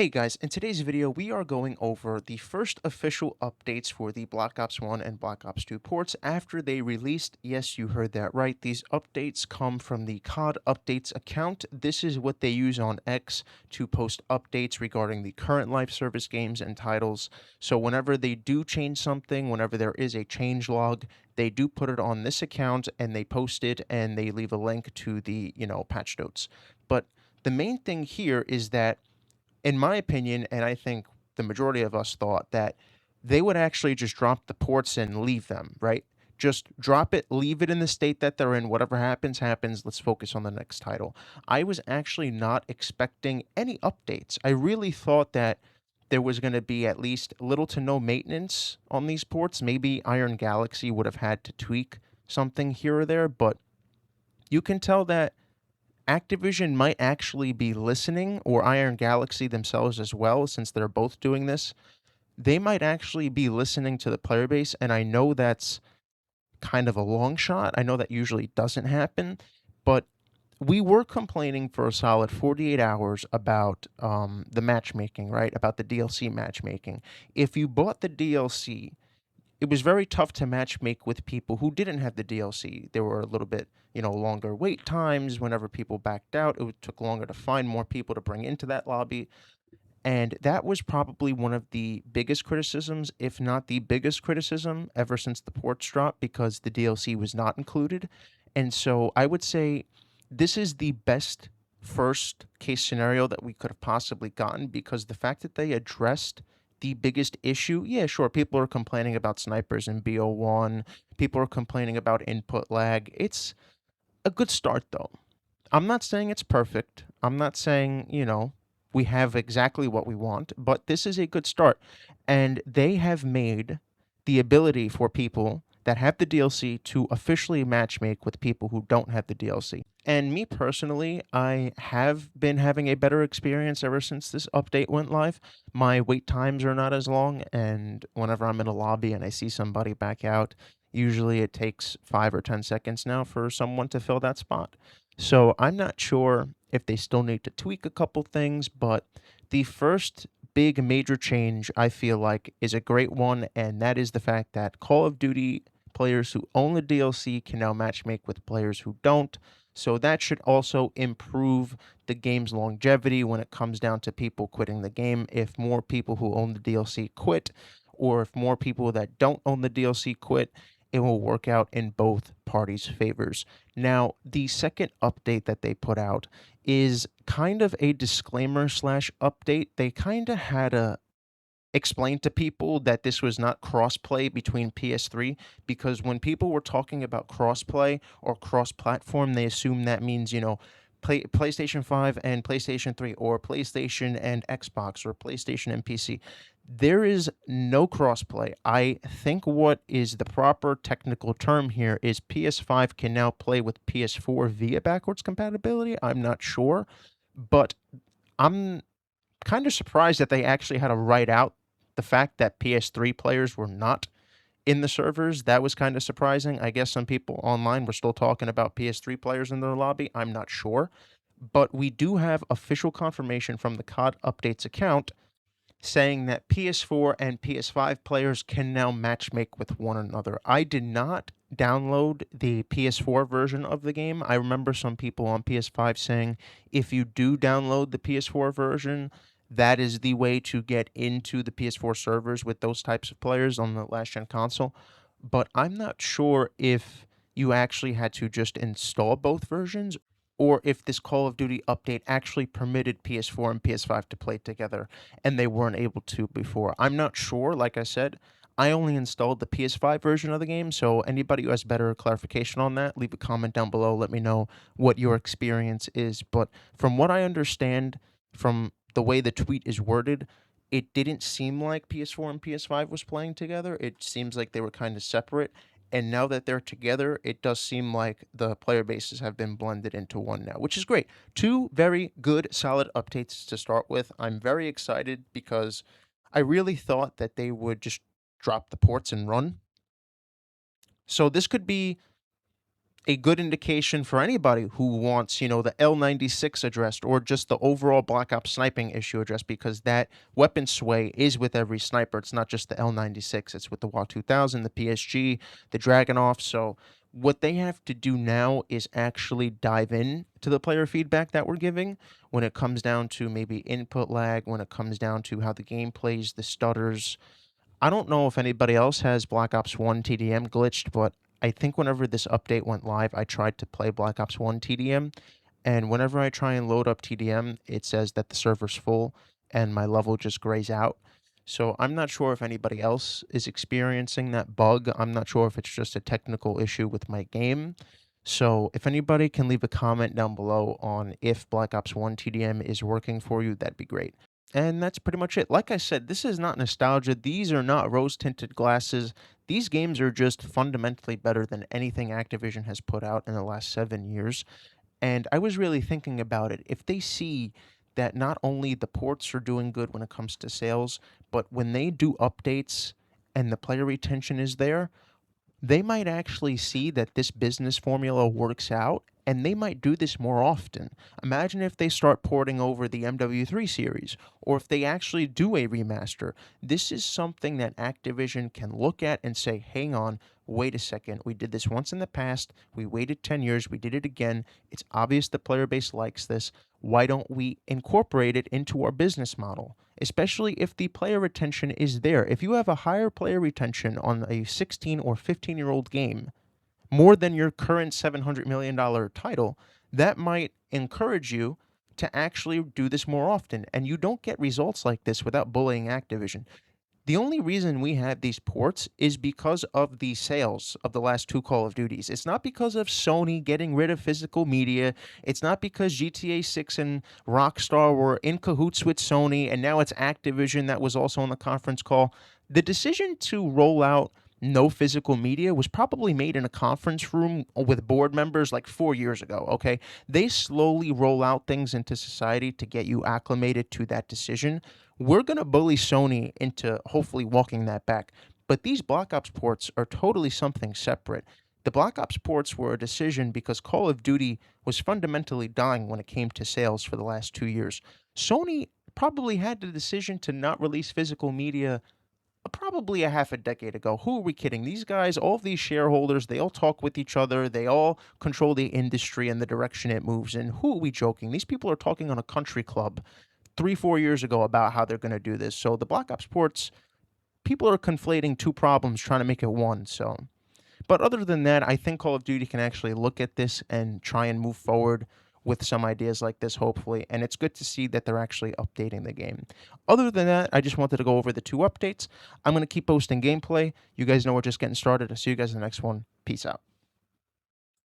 Hey guys, in today's video, we are going over the first official updates for the Black Ops 1 and Black Ops 2 ports after they released. Yes, you heard that right. These updates come from the COD Updates account. This is what they use on X to post updates regarding the current live service games and titles. So whenever they do change something, whenever there is a change log, they do put it on this account and they post it and they leave a link to the, patch notes. But the main thing here is that in my opinion, and I think the majority of us thought that they would actually just drop the ports and leave them, right? Just drop it, leave it in the state that they're in. Whatever happens, happens. Let's focus on the next title. I was actually not expecting any updates. I really thought that there was going to be at least little to no maintenance on these ports. Maybe Iron Galaxy would have had to tweak something here or there, but you can tell that Activision might actually be listening, or Iron Galaxy themselves as well, since they're both doing this. They might actually be listening to the player base, and I know that's kind of a long shot. I know that usually doesn't happen, but we were complaining for a solid 48 hours about the matchmaking, right? About the DLC matchmaking. If you bought the DLC, it was very tough to matchmake with people who didn't have the DLC. There were a little bit, longer wait times whenever people backed out. It took longer to find more people to bring into that lobby. And that was probably one of the biggest criticisms, if not the biggest criticism, ever since the ports dropped, because the DLC was not included. And so I would say this is the best first case scenario that we could have possibly gotten, because the fact that they addressed the biggest issue, yeah, sure, people are complaining about snipers in BO1, people are complaining about input lag. It's a good start, though. I'm not saying it's perfect. I'm not saying, we have exactly what we want, but this is a good start. And they have made the ability for people that have the DLC to officially matchmake with people who don't have the DLC. And me personally, I have been having a better experience ever since this update went live. My wait times are not as long, and whenever I'm in a lobby and I see somebody back out, usually it takes 5 or 10 seconds now for someone to fill that spot. So I'm not sure if they still need to tweak a couple things, but the first big major change I feel like is a great one, and that is the fact that Call of Duty players who own the DLC can now matchmake with players who don't. So that should also improve the game's longevity when it comes down to people quitting the game. If more people who own the DLC quit, or if more people that don't own the DLC quit, it will work out in both parties' favors. Now, the second update that they put out is kind of a disclaimer slash update. They kind of had a explain to people that this was not crossplay between PS3, because when people were talking about crossplay or cross-platform, they assume that means, PlayStation 5 and PlayStation 3, or PlayStation and Xbox, or PlayStation and PC. There is no crossplay. I think what is the proper technical term here is PS5 can now play with PS4 via backwards compatibility. I'm not sure, but I'm kind of surprised that they actually had to write out the fact that PS3 players were not in the servers. That was kind of surprising. I guess some people online were still talking about PS3 players in their lobby. I'm not sure. But we do have official confirmation from the COD Updates account saying that PS4 and PS5 players can now matchmake with one another. I did not download the PS4 version of the game. I remember some people on PS5 saying if you do download the PS4 version, that is the way to get into the PS4 servers with those types of players on the last gen console. But I'm not sure if you actually had to just install both versions, or if this Call of Duty update actually permitted PS4 and PS5 to play together and they weren't able to before. I'm not sure. Like I said, I only installed the PS5 version of the game, so anybody who has better clarification on that, leave a comment down below. Let me know what your experience is. But from what I understand, from the way the tweet is worded, it didn't seem like PS4 and PS5 was playing together. It seems like they were kind of separate. And now that they're together, it does seem like the player bases have been blended into one now, which is great. Two very good, solid updates to start with. I'm very excited because I really thought that they would just drop the ports and run. So this could be a good indication for anybody who wants, the L96 addressed or just the overall Black Ops sniping issue addressed, because that weapon sway is with every sniper. It's not just the L96, it's with the WA 2000, the PSG, the Dragunov. So what they have to do now is actually dive in to the player feedback that we're giving when it comes down to maybe input lag, when it comes down to how the game plays, the stutters. I don't know if anybody else has Black Ops 1 TDM glitched, but I think whenever this update went live, I tried to play Black Ops 1 TDM, and whenever I try and load up TDM, it says that the server's full and my level just grays out. So I'm not sure if anybody else is experiencing that bug. I'm not sure if it's just a technical issue with my game. So if anybody can leave a comment down below on if Black Ops 1 TDM is working for you, that'd be great. And that's pretty much it. Like I said, this is not nostalgia. These are not rose-tinted glasses. These games are just fundamentally better than anything Activision has put out in the last 7 years. And I was really thinking about it. If they see that not only the ports are doing good when it comes to sales, but when they do updates and the player retention is there, they might actually see that this business formula works out, and they might do this more often. Imagine if they start porting over the MW3 series, or if they actually do a remaster. This is something that Activision can look at and say, hang on, wait a second, we did this once in the past, we waited 10 years, we did it again, it's obvious the player base likes this, why don't we incorporate it into our business model? Especially if the player retention is there. If you have a higher player retention on a 16 or 15-year-old game, more than your current $700 million title, that might encourage you to actually do this more often. And you don't get results like this without bullying Activision. The only reason we have these ports is because of the sales of the last two Call of Duties. It's not because of Sony getting rid of physical media. It's not because GTA 6 and Rockstar were in cahoots with Sony, and now it's Activision that was also on the conference call. The decision to roll out no physical media was probably made in a conference room with board members like 4 years ago, okay? They slowly roll out things into society to get you acclimated to that decision. We're going to bully Sony into hopefully walking that back. But these Black Ops ports are totally something separate. The Black Ops ports were a decision because Call of Duty was fundamentally dying when it came to sales for the last 2 years. Sony probably had the decision to not release physical media probably a half a decade ago. Who are we kidding? These guys, all of these shareholders, they all talk with each other. They all control the industry and the direction it moves in. Who are we joking? These people are talking on a country club 3-4 years ago about how they're going to do this. So the Black Ops ports, people are conflating two problems, trying to make it one. So, but other than that, I think Call of Duty can actually look at this and try and move forward with some ideas like this, hopefully. And it's good to see that they're actually updating the game. Other than that, I just wanted to go over the two updates. I'm going to keep posting gameplay. You guys know we're just getting started. I'll see you guys in the next one. Peace out.